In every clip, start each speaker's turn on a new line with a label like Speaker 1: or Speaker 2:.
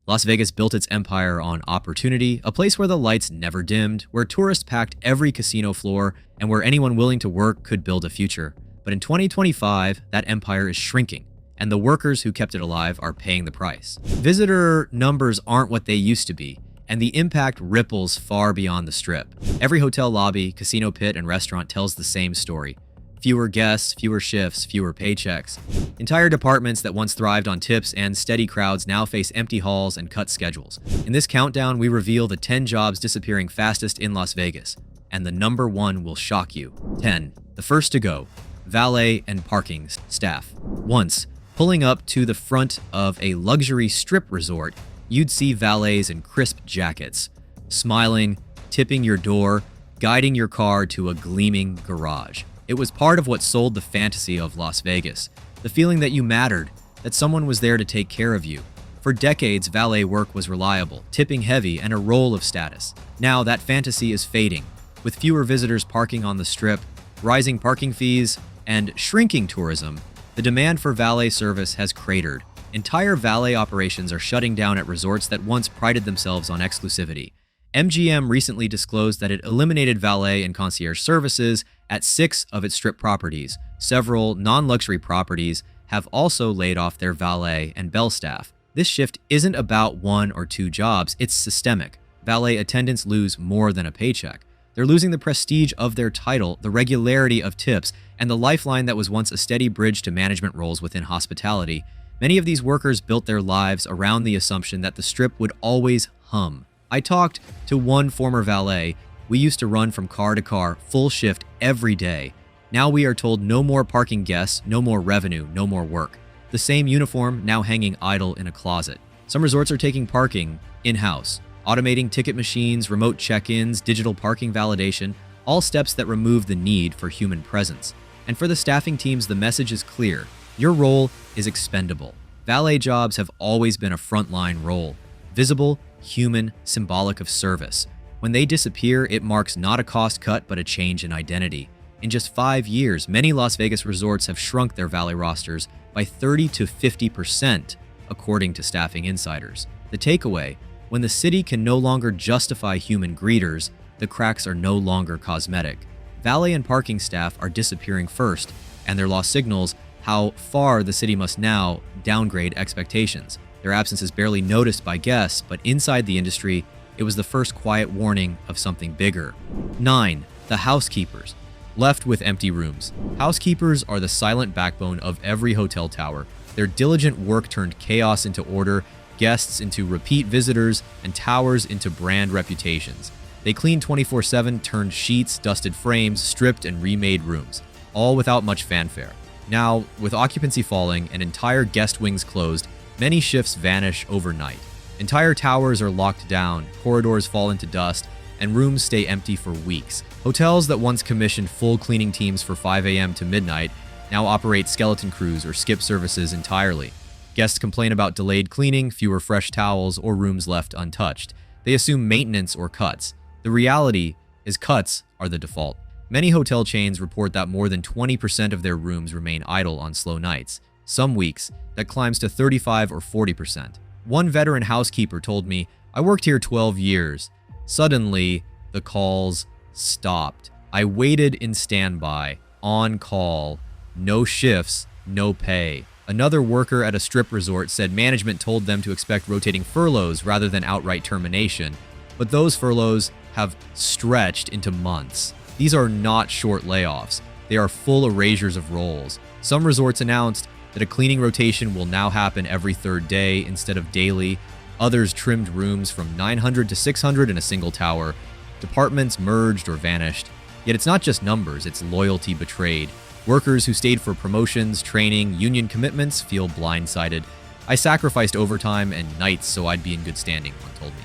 Speaker 1: Las Vegas built its empire on opportunity, a place where the lights never dimmed, where tourists packed every casino floor, and where anyone willing to work could build a future. But in 2025, that empire is shrinking, and the workers who kept it alive are paying the price. Visitor numbers aren't what they used to be, and the impact ripples far beyond the Strip. Every hotel lobby, casino pit, and restaurant tells the same story. Fewer guests, fewer shifts, fewer paychecks. Entire departments that once thrived on tips and steady crowds now face empty halls and cut schedules. In this countdown, we reveal the 10 jobs disappearing fastest in Las Vegas. And the number one will shock you. 10. The first to go. Valet and parking staff. Once, pulling up to the front of a luxury strip resort, you'd see valets in crisp jackets, smiling, tipping your door, guiding your car to a gleaming garage. It was part of what sold the fantasy of Las Vegas, the feeling that you mattered, that someone was there to take care of you. For decades, valet work was reliable, tipping heavy, and a role of status. Now that fantasy is fading, with fewer visitors parking on the Strip, rising parking fees, and shrinking tourism. The demand for valet service has cratered. Entire valet operations are shutting down at resorts that once prided themselves on exclusivity. MGM recently disclosed that it eliminated valet and concierge services at 6 of its Strip properties. Several non-luxury properties have also laid off their valet and bell staff. This shift isn't about 1 or 2 jobs, it's systemic. Valet attendants lose more than a paycheck. They're losing the prestige of their title, the regularity of tips, and the lifeline that was once a steady bridge to management roles within hospitality. Many of these workers built their lives around the assumption that the Strip would always hum. I talked to one former valet. We used to run from car to car, full shift every day. Now we are told no more parking guests, no more revenue, no more work. The same uniform now hanging idle in a closet. Some resorts are taking parking in-house, automating ticket machines, remote check-ins, digital parking validation, all steps that remove the need for human presence. And for the staffing teams, the message is clear. Your role is expendable. Valet jobs have always been a frontline role. Visible, human, symbolic of service. When they disappear, it marks not a cost cut, but a change in identity. In just 5 years, many Las Vegas resorts have shrunk their valet rosters by 30 to 50%, according to staffing insiders. The takeaway, when the city can no longer justify human greeters, the cracks are no longer cosmetic. Valet and parking staff are disappearing first, and their loss signals how far the city must now downgrade expectations. Their absence is barely noticed by guests, but inside the industry, it was the first quiet warning of something bigger. 9. The housekeepers. Left with empty rooms. Housekeepers are the silent backbone of every hotel tower. Their diligent work turned chaos into order, guests into repeat visitors, and towers into brand reputations. They cleaned 24/7, turned sheets, dusted frames, stripped and remade rooms, all without much fanfare. Now, with occupancy falling and entire guest wings closed, many shifts vanish overnight. Entire towers are locked down, corridors fall into dust, and rooms stay empty for weeks. Hotels that once commissioned full cleaning teams for 5 a.m. to midnight now operate skeleton crews or skip services entirely. Guests complain about delayed cleaning, fewer fresh towels, or rooms left untouched. They assume maintenance or cuts. The reality is cuts are the default. Many hotel chains report that more than 20% of their rooms remain idle on slow nights. Some weeks, that climbs to 35 or 40%. One veteran housekeeper told me, "I worked here 12 years. Suddenly, the calls stopped. I waited in standby, on call, no shifts, no pay." Another worker at a Strip resort said management told them to expect rotating furloughs rather than outright termination, but those furloughs have stretched into months. These are not short layoffs. They are full erasures of roles. Some resorts announced that a cleaning rotation will now happen every 3rd day instead of daily. Others trimmed rooms from 900 to 600 in a single tower. Departments merged or vanished. Yet it's not just numbers, it's loyalty betrayed. Workers who stayed for promotions, training, union commitments feel blindsided. "I sacrificed overtime and nights so I'd be in good standing," one told me.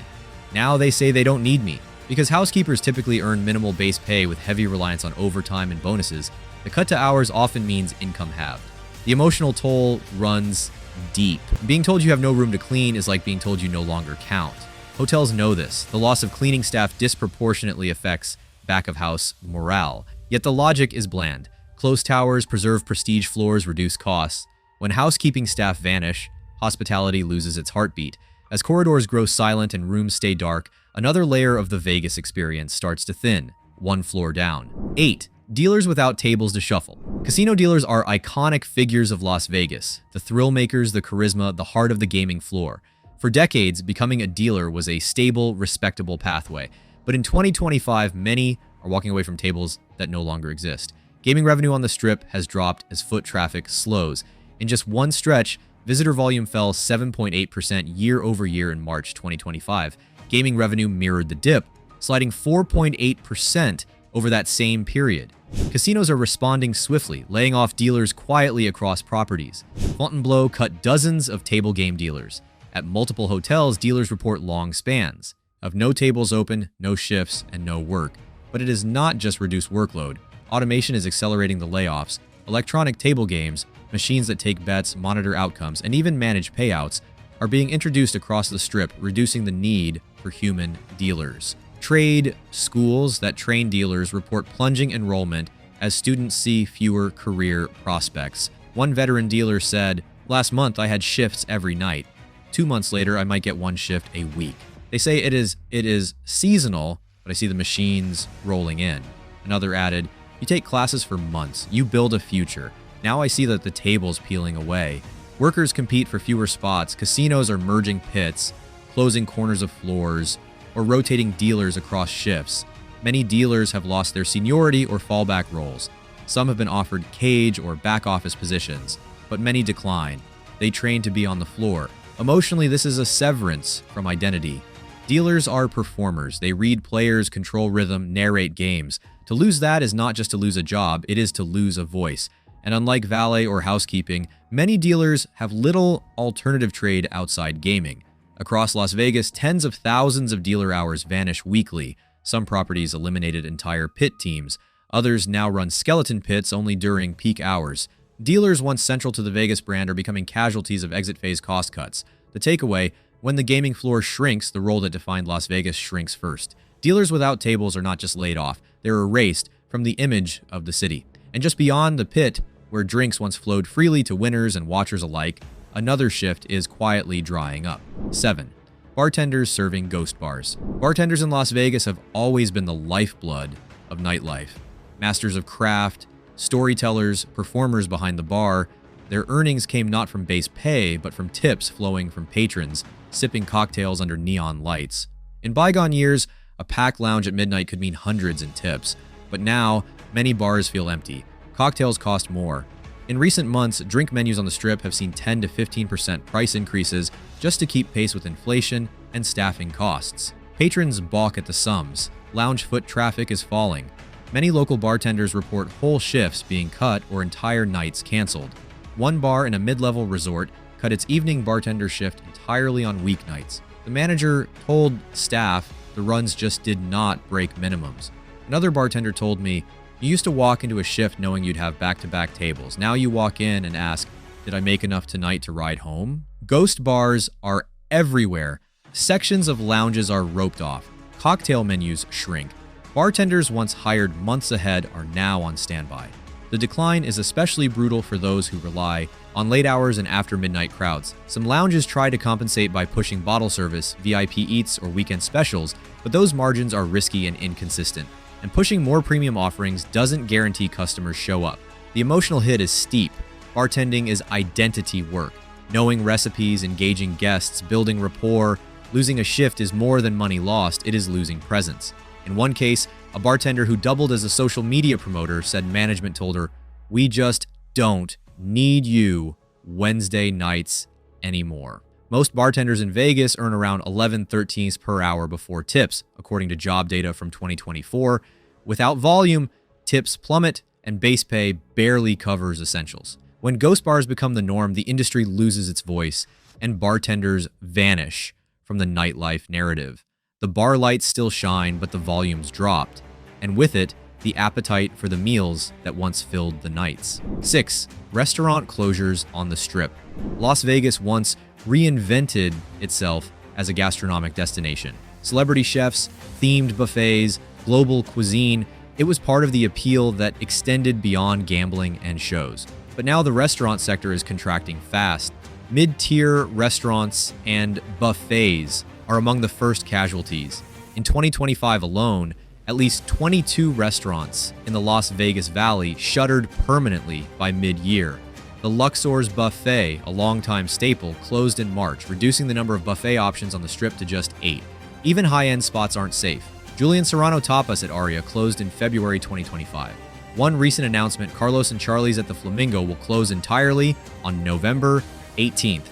Speaker 1: Now they say they don't need me. Because housekeepers typically earn minimal base pay with heavy reliance on overtime and bonuses, the cut to hours often means income halved. The emotional toll runs deep. Being told you have no room to clean is like being told you no longer count. Hotels know this. The loss of cleaning staff disproportionately affects back-of-house morale. Yet the logic is bland. Close towers preserve prestige floors, reduce costs. When housekeeping staff vanish, hospitality loses its heartbeat. As corridors grow silent and rooms stay dark, another layer of the Vegas experience starts to thin, one floor down. 8. Dealers without tables to shuffle. Casino dealers are iconic figures of Las Vegas, the thrill makers, the charisma, the heart of the gaming floor. For decades, becoming a dealer was a stable, respectable pathway. But in 2025, many are walking away from tables that no longer exist. Gaming revenue on the Strip has dropped as foot traffic slows. In just one stretch, visitor volume fell 7.8% year over year in March 2025. Gaming revenue mirrored the dip, sliding 4.8% over that same period. Casinos are responding swiftly, laying off dealers quietly across properties. Fontainebleau cut dozens of table game dealers. At multiple hotels, dealers report long spans of no tables open, no shifts, and no work. But it is not just reduced workload. Automation is accelerating the layoffs. Electronic table games, machines that take bets, monitor outcomes, and even manage payouts are being introduced across the Strip, reducing the need for human dealers. Trade schools that train dealers report plunging enrollment as students see fewer career prospects. One veteran dealer said, "Last month I had shifts every night. 2 months later, I might get one shift a week." They say it is seasonal, but I see the machines rolling in. Another added, "You take classes for months. You build a future. Now I see that the table's peeling away. Workers compete for fewer spots. Casinos are merging pits, closing corners of floors, or rotating dealers across shifts. Many dealers have lost their seniority or fallback roles. Some have been offered cage or back office positions, but many decline. They train to be on the floor. Emotionally, this is a severance from identity. Dealers are performers. They read players, control rhythm, narrate games. To lose that is not just to lose a job, it is to lose a voice. And unlike valet or housekeeping, many dealers have little alternative trade outside gaming. Across Las Vegas, tens of thousands of dealer hours vanish weekly. Some properties eliminated entire pit teams. Others now run skeleton pits only during peak hours. Dealers once central to the Vegas brand are becoming casualties of exit phase cost cuts. The takeaway, when the gaming floor shrinks, the role that defined Las Vegas shrinks first. Dealers without tables are not just laid off, they're erased from the image of the city. And just beyond the pit, where drinks once flowed freely to winners and watchers alike, another shift is quietly drying up. 7. Bartenders serving ghost bars. Bartenders in Las Vegas have always been the lifeblood of nightlife. Masters of craft, storytellers, performers behind the bar, their earnings came not from base pay, but from tips flowing from patrons, sipping cocktails under neon lights. In bygone years, a packed lounge at midnight could mean hundreds in tips, but now, many bars feel empty. Cocktails cost more. In recent months, drink menus on the Strip have seen 10 to 15% price increases just to keep pace with inflation and staffing costs. Patrons balk at the sums. Lounge foot traffic is falling. Many local bartenders report whole shifts being cut or entire nights canceled. One bar in a mid-level resort cut its evening bartender shift entirely on weeknights. The manager told staff the runs just did not break minimums. Another bartender told me, "You used to walk into a shift knowing you'd have back-to-back tables. Now you walk in and ask, did I make enough tonight to ride home?" Ghost bars are everywhere. Sections of lounges are roped off. Cocktail menus shrink. Bartenders once hired months ahead are now on standby. The decline is especially brutal for those who rely on late hours and after midnight crowds. Some lounges try to compensate by pushing bottle service, VIP eats, or weekend specials, but those margins are risky and inconsistent. And pushing more premium offerings doesn't guarantee customers show up. The emotional hit is steep. Bartending is identity work. Knowing recipes, engaging guests, building rapport. Losing a shift is more than money lost, it is losing presence. In one case, a bartender who doubled as a social media promoter said management told her, "We just don't need you Wednesday nights anymore." Most bartenders in Vegas earn around 11/13 per hour before tips, according to job data from 2024. Without volume, tips plummet and base pay barely covers essentials. When ghost bars become the norm, the industry loses its voice and bartenders vanish from the nightlife narrative. The bar lights still shine, but the volume's dropped, and with it, the appetite for the meals that once filled the nights. 6. Restaurant closures on the Strip. Las Vegas once reinvented itself as a gastronomic destination. Celebrity chefs, themed buffets, global cuisine, it was part of the appeal that extended beyond gambling and shows. But now the restaurant sector is contracting fast. Mid-tier restaurants and buffets are among the first casualties. In 2025 alone, at least 22 restaurants in the Las Vegas Valley shuttered permanently by mid-year. The Luxor's Buffet, a longtime staple, closed in March, reducing the number of buffet options on the Strip to just 8. Even high-end spots aren't safe. Julian Serrano Tapas at Aria closed in February 2025. One recent announcement, Carlos and Charlie's at the Flamingo will close entirely on November 18th,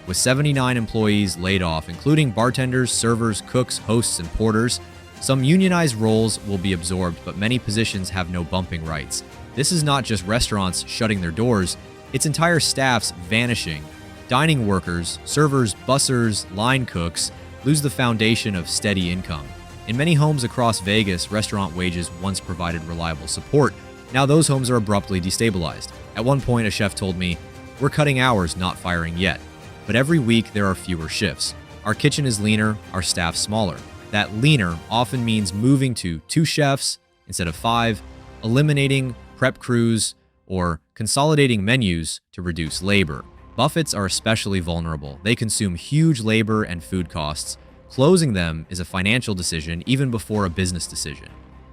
Speaker 1: with 79 employees laid off, including bartenders, servers, cooks, hosts, and porters. Some unionized roles will be absorbed, but many positions have no bumping rights. This is not just restaurants shutting their doors, it's entire staffs vanishing. Dining workers, servers, bussers, line cooks lose the foundation of steady income. In many homes across Vegas, restaurant wages once provided reliable support. Now those homes are abruptly destabilized. At one point, a chef told me, "We're cutting hours, not firing yet." But every week there are fewer shifts. Our kitchen is leaner, our staff smaller. That leaner often means moving to 2 chefs instead of 5, eliminating prep crews, or consolidating menus to reduce labor. Buffets are especially vulnerable. They consume huge labor and food costs. Closing them is a financial decision even before a business decision.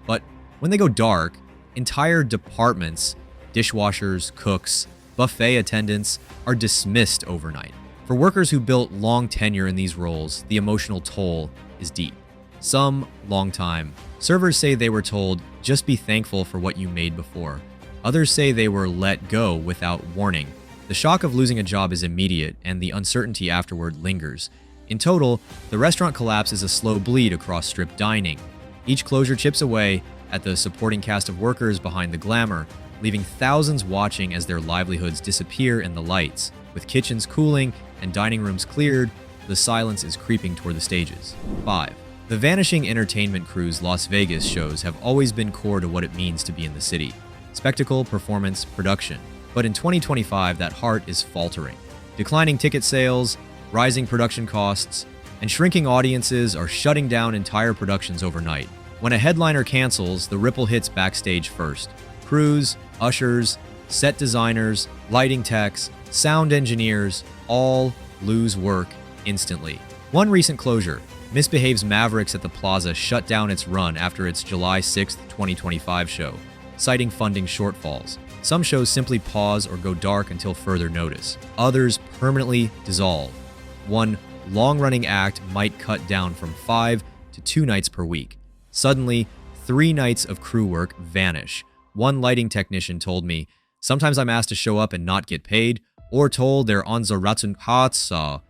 Speaker 1: But when they go dark, entire departments, dishwashers, cooks, buffet attendants, are dismissed overnight. For workers who built long tenure in these roles, the emotional toll is deep. Some long time. Servers say they were told, "Just be thankful for what you made before." Others say they were let go without warning. The shock of losing a job is immediate, and the uncertainty afterward lingers. In total, the restaurant collapse is a slow bleed across Strip dining. Each closure chips away at the supporting cast of workers behind the glamour, leaving thousands watching as their livelihoods disappear in the lights. With kitchens cooling and dining rooms cleared, the silence is creeping toward the stages. 5. The vanishing entertainment crews Las Vegas shows have always been core to what it means to be in the city. Spectacle, performance, production. But in 2025, that heart is faltering. Declining ticket sales, rising production costs, and shrinking audiences are shutting down entire productions overnight. When a headliner cancels, the ripple hits backstage first. Crews, ushers, set designers, lighting techs, sound engineers all lose work instantly. One recent closure, Misbehaves Mavericks at the Plaza shut down its run after its July 6, 2025 show, citing funding shortfalls. Some shows simply pause or go dark until further notice. Others permanently dissolve. One long-running act might cut down from 5 to 2 nights per week. Suddenly, 3 nights of crew work vanish. One lighting technician told me, "Sometimes I'm asked to show up and not get paid, or told they're on the ratun hatsa."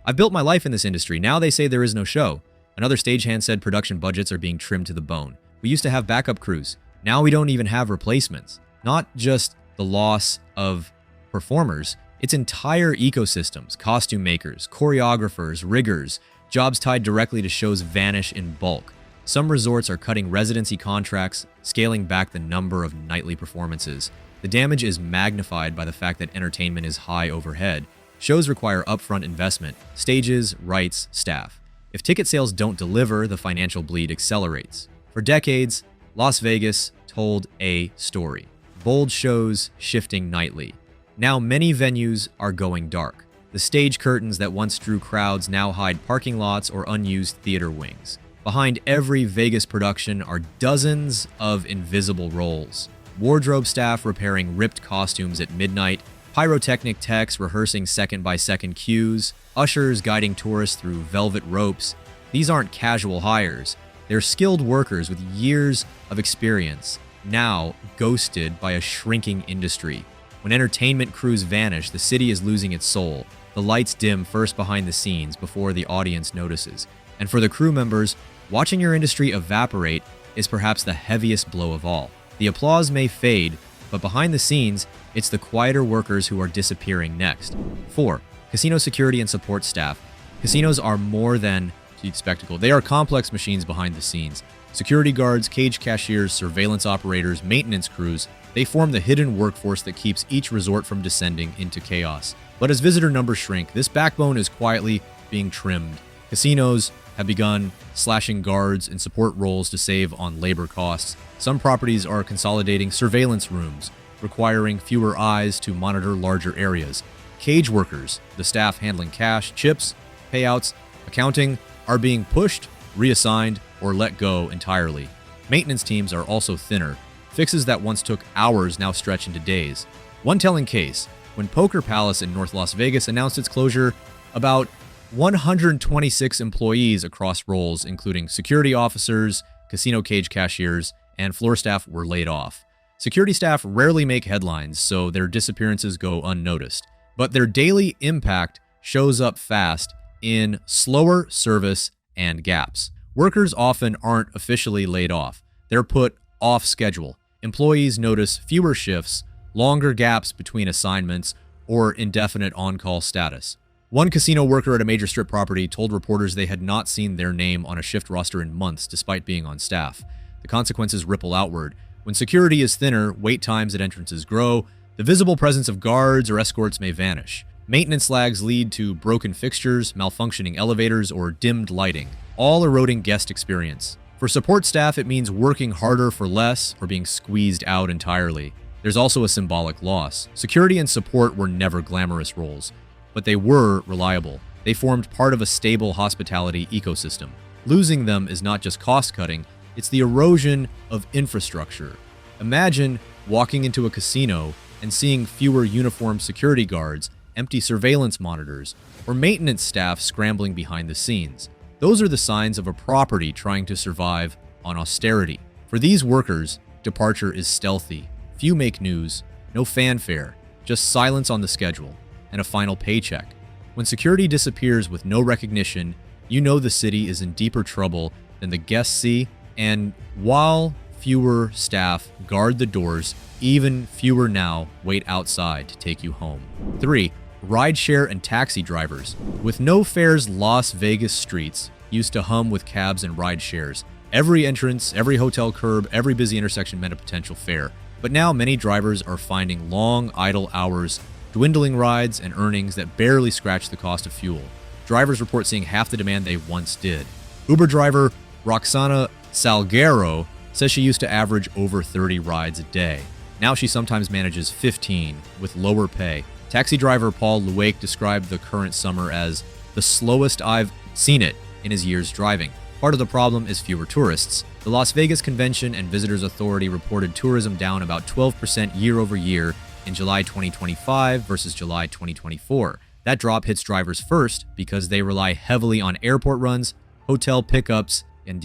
Speaker 1: I've built my life in this industry. Now they say there is no show. Another stagehand said production budgets are being trimmed to the bone. We used to have backup crews. Now we don't even have replacements. Not just the loss of performers, it's entire ecosystems, costume makers, choreographers, riggers, jobs tied directly to shows vanish in bulk. Some resorts are cutting residency contracts, scaling back the number of nightly performances. The damage is magnified by the fact that entertainment is high overhead. Shows require upfront investment, stages, rights, staff. If ticket sales don't deliver, the financial bleed accelerates. For decades, Las Vegas told a story. Bold shows shifting nightly. Now many venues are going dark. The stage curtains that once drew crowds now hide parking lots or unused theater wings. Behind every Vegas production are dozens of invisible roles. Wardrobe staff repairing ripped costumes at midnight, pyrotechnic techs rehearsing second-by-second cues, ushers guiding tourists through velvet ropes. These aren't casual hires. They're skilled workers with years of experience, now ghosted by a shrinking industry. When entertainment crews vanish, the city is losing its soul. The lights dim first behind the scenes before the audience notices. And for the crew members, watching your industry evaporate is perhaps the heaviest blow of all. The applause may fade, but behind the scenes, it's the quieter workers who are disappearing next. 4. Casino security and support staff. Casinos are more than a spectacle. They are complex machines behind the scenes. Security guards, cage cashiers, surveillance operators, maintenance crews, they form the hidden workforce that keeps each resort from descending into chaos. But as visitor numbers shrink, this backbone is quietly being trimmed. Casinos have begun slashing guards and support roles to save on labor costs. Some properties are consolidating surveillance rooms, requiring fewer eyes to monitor larger areas. Cage workers, the staff handling cash, chips, payouts, accounting, are being pushed, reassigned, or let go entirely. Maintenance teams are also thinner. Fixes that once took hours now stretch into days. One telling case, when Poker Palace in North Las Vegas announced its closure, about 126 employees across roles, including security officers, casino cage cashiers, and floor staff, were laid off. Security staff rarely make headlines, so their disappearances go unnoticed. But their daily impact shows up fast in slower service and gaps. Workers often aren't officially laid off. They're put off schedule. Employees notice fewer shifts, longer gaps between assignments, or indefinite on-call status. One casino worker at a major strip property told reporters they had not seen their name on a shift roster in months despite being on staff. The consequences ripple outward. When security is thinner, wait times at entrances grow, the visible presence of guards or escorts may vanish. Maintenance lags lead to broken fixtures, malfunctioning elevators, or dimmed lighting, all eroding guest experience. For support staff, it means working harder for less or being squeezed out entirely. There's also a symbolic loss. Security and support were never glamorous roles, but they were reliable. They formed part of a stable hospitality ecosystem. Losing them is not just cost-cutting, it's the erosion of infrastructure. Imagine walking into a casino and seeing fewer uniformed security guards, empty surveillance monitors, or maintenance staff scrambling behind the scenes. Those are the signs of a property trying to survive on austerity. For these workers, departure is stealthy. Few make news, no fanfare, just silence on the schedule, and a final paycheck. When security disappears with no recognition, you know the city is in deeper trouble than the guests see, and while fewer staff guard the doors, even fewer now wait outside to take you home. 3. Rideshare and taxi drivers. With no fares, Las Vegas streets used to hum with cabs and rideshares. Every entrance, every hotel curb, every busy intersection meant a potential fare. But now many drivers are finding long, idle hours, dwindling rides, and earnings that barely scratch the cost of fuel. Drivers report seeing half the demand they once did. Uber driver Roxana Salguero says she used to average over 30 rides a day. Now she sometimes manages 15 with lower pay. Taxi driver Paul Luake described the current summer as the slowest I've seen it in his years driving. Part of the problem is fewer tourists. The Las Vegas Convention and Visitors Authority reported tourism down about 12% year over year in July 2025 versus July 2024. That drop hits drivers first because they rely heavily on airport runs, hotel pickups, and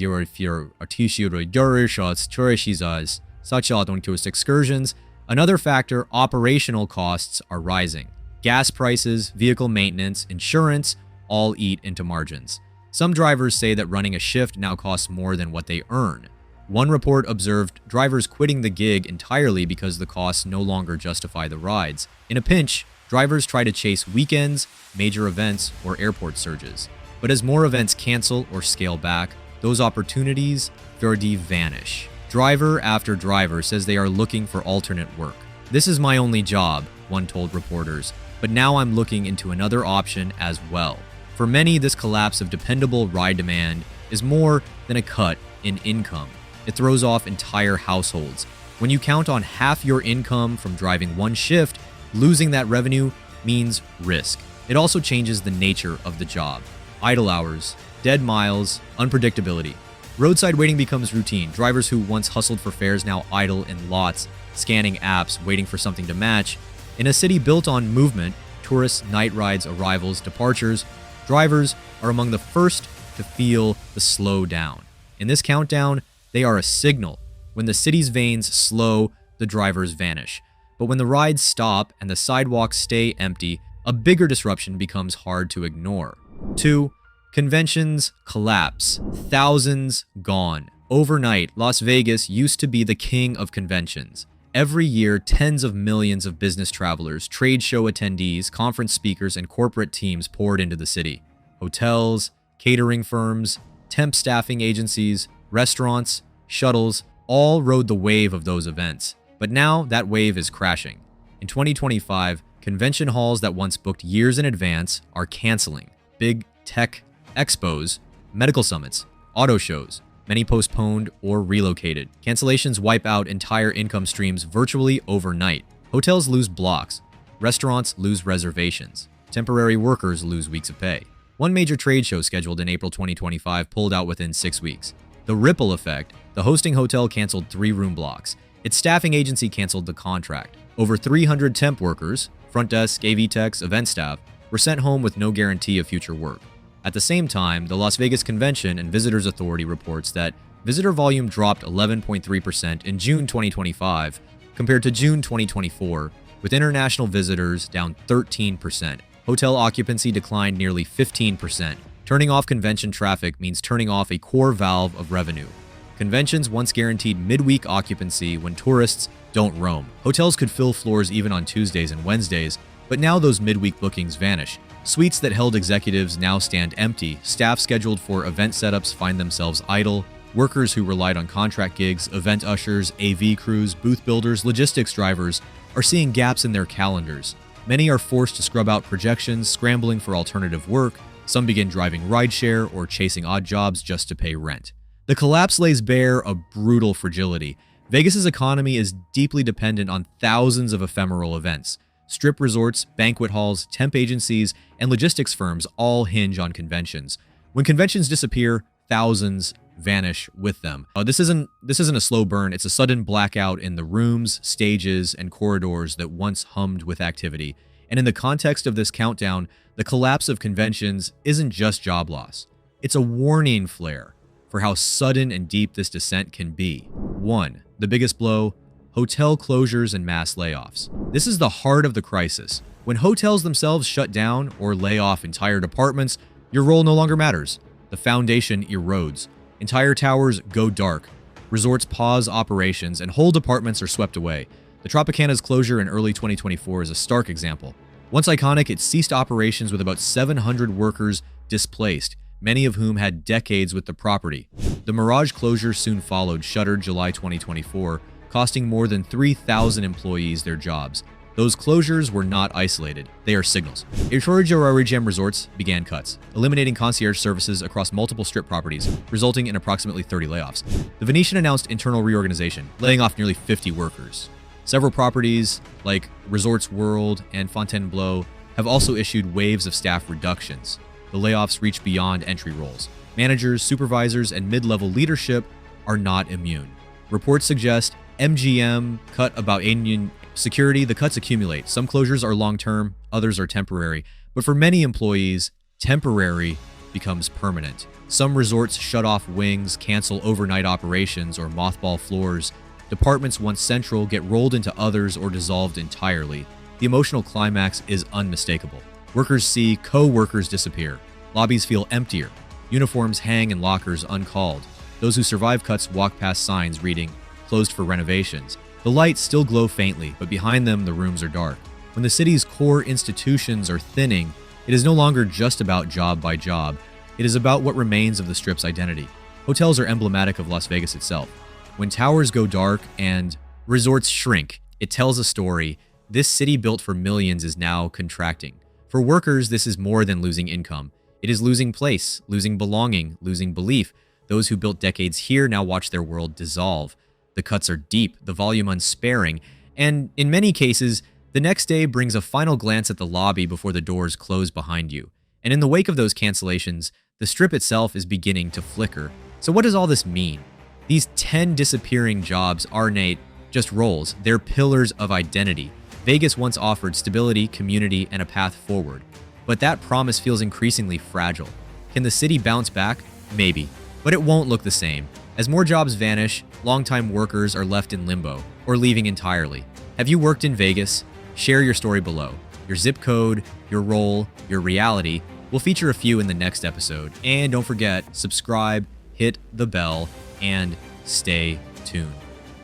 Speaker 1: tourist excursions. Another factor, operational costs are rising. Gas prices, vehicle maintenance, insurance all eat into margins. Some drivers say that running a shift now costs more than what they earn. One report observed drivers quitting the gig entirely because the costs no longer justify the rides. In a pinch, drivers try to chase weekends, major events, or airport surges. But as more events cancel or scale back, those opportunities vanish. Driver after driver says they are looking for alternate work. This is my only job, one told reporters, but now I'm looking into another option as well. For many, this collapse of dependable ride demand is more than a cut in income. It throws off entire households. When you count on half your income from driving one shift, losing that revenue means risk. It also changes the nature of the job. Idle hours, dead miles, unpredictability. Roadside waiting becomes routine. Drivers who once hustled for fares now idle in lots, scanning apps, waiting for something to match. In a city built on movement, tourists, night rides, arrivals, departures, drivers are among the first to feel the slowdown. In this countdown, they are a signal. When the city's veins slow, the drivers vanish. But when the rides stop and the sidewalks stay empty, a bigger disruption becomes hard to ignore. 2. Conventions collapse. Thousands gone. Overnight, Las Vegas used to be the king of conventions. Every year, tens of millions of business travelers, trade show attendees, conference speakers, and corporate teams poured into the city. Hotels, catering firms, temp staffing agencies, restaurants, shuttles, all rode the wave of those events. But now that wave is crashing. In 2025, convention halls that once booked years in advance are canceling. Big tech expos, medical summits, auto shows, many postponed or relocated. Cancellations wipe out entire income streams virtually overnight. Hotels lose blocks. Restaurants lose reservations. Temporary workers lose weeks of pay. One major trade show scheduled in April 2025 pulled out within 6 weeks. The ripple effect: the hosting hotel canceled 3 room blocks. Its staffing agency canceled the contract. Over 300 temp workers, front desk, AV techs, event staff, were sent home with no guarantee of future work. At the same time, the Las Vegas Convention and Visitors Authority reports that visitor volume dropped 11.3% in June 2025 compared to June 2024, with international visitors down 13%. Hotel occupancy declined nearly 15%. Turning off convention traffic means turning off a core valve of revenue. Conventions once guaranteed midweek occupancy when tourists don't roam. Hotels could fill floors even on Tuesdays and Wednesdays, but now those midweek bookings vanish. Suites that held executives now stand empty. Staff scheduled for event setups find themselves idle. Workers who relied on contract gigs, event ushers, AV crews, booth builders, logistics drivers are seeing gaps in their calendars. Many are forced to scrub out projections, scrambling for alternative work. Some begin driving rideshare or chasing odd jobs just to pay rent. The collapse lays bare a brutal fragility. Vegas's economy is deeply dependent on thousands of ephemeral events. Strip resorts, banquet halls, temp agencies, and logistics firms all hinge on conventions. When conventions disappear, thousands vanish with them. This isn't a slow burn. It's a sudden blackout in the rooms, stages, and corridors that once hummed with activity. And in the context of this countdown, the collapse of conventions isn't just job loss. It's a warning flare for how sudden and deep this descent can be. 1. The biggest blow: hotel closures and mass layoffs. This is the heart of the crisis. When hotels themselves shut down or lay off entire departments, your role no longer matters. The foundation erodes. Entire towers go dark. Resorts pause operations and whole departments are swept away. The Tropicana's closure in early 2024 is a stark example. Once iconic, it ceased operations with about 700 workers displaced, many of whom had decades with the property. The Mirage closure soon followed, shuttered July 2024, costing more than 3,000 employees their jobs. Those closures were not isolated. They are signals. Euphoria Gem Resorts began cuts, eliminating concierge services across multiple strip properties, resulting in approximately 30 layoffs. The Venetian announced internal reorganization, laying off nearly 50 workers. Several properties, like Resorts World and Fontainebleau, have also issued waves of staff reductions. The layoffs reach beyond entry roles. Managers, supervisors, and mid-level leadership are not immune. Reports suggest MGM cut about 80 security. The cuts accumulate. Some closures are long-term, others are temporary. But for many employees, temporary becomes permanent. Some resorts shut off wings, cancel overnight operations, or mothball floors. Departments once central get rolled into others or dissolved entirely. The emotional climax is unmistakable. Workers see co-workers disappear. Lobbies feel emptier. Uniforms hang in lockers uncalled. Those who survive cuts walk past signs reading, "Closed for renovations." The lights still glow faintly, but behind them the rooms are dark. When the city's core institutions are thinning, it is no longer just about job by job. It is about what remains of the Strip's identity. Hotels are emblematic of Las Vegas itself. When towers go dark and resorts shrink, it tells a story. This city built for millions is now contracting. For workers, this is more than losing income. It is losing place, losing belonging, losing belief. Those who built decades here now watch their world dissolve. The cuts are deep, the volume unsparing, and in many cases, the next day brings a final glance at the lobby before the doors close behind you. And in the wake of those cancellations, the Strip itself is beginning to flicker. So what does all this mean? These 10 disappearing jobs aren't just roles, they're pillars of identity. Vegas once offered stability, community, and a path forward. But that promise feels increasingly fragile. Can the city bounce back? Maybe. But it won't look the same. As more jobs vanish, longtime workers are left in limbo or leaving entirely. Have you worked in Vegas? Share your story below. Your zip code, your role, your reality. We'll feature a few in the next episode. And don't forget, subscribe, hit the bell, and stay tuned.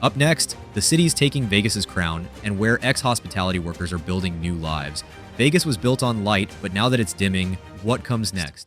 Speaker 1: Up next, the city's taking Vegas's crown and where ex-hospitality workers are building new lives. Vegas was built on light, but now that it's dimming, what comes next?